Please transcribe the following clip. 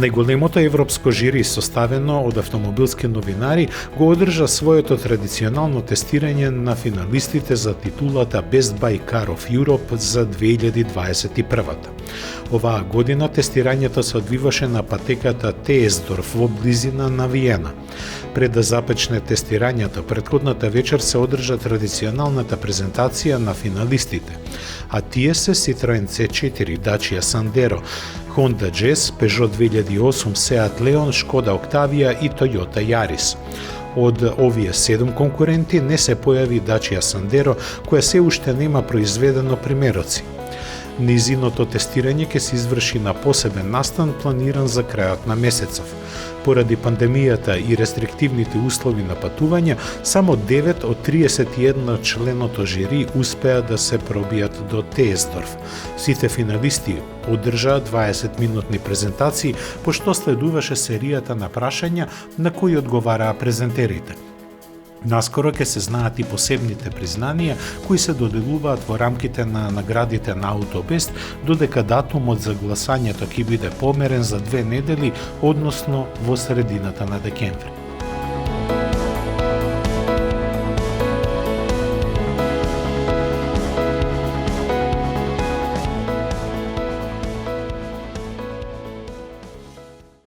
Најголемото европско жири, составено од автомобилски новинари, го одржа своето традиционално тестирање на финалистите за титулата Best Buy Car of Europe за 2021. Оваа година тестирањето се одвиваше на патеката Теесдорф во близина на Виена. Пред да започне тестирањето, претходната вечер се одржа традиционалната презентација на финалистите, а тие се Citroen C4, Dacia Sandero, Honda Jazz, Peugeot 2008, Seat Leon, Škoda Octavia и Toyota Yaris. Од овие 7 конкуренти не се појави Dacia Sandero, која се уште нема произведено примероци. Низиното тестирање ќе се изврши на посебен настан планиран за крајот на месецов. Поради пандемијата и рестриктивните услови на патување, само 9 од 31 членото жири успеа да се пробијат до Теесдорф. Сите финалисти одржаа 20-минутни презентации, пошто следуваше серијата на прашања на кои одговараа презентерите. Наскоро ќе се знаат и посебните признанија кои се доделуваат во рамките на наградите на Аутобест, додека датумот за гласањето ќе биде померен за 2 недели, односно во средината на декември.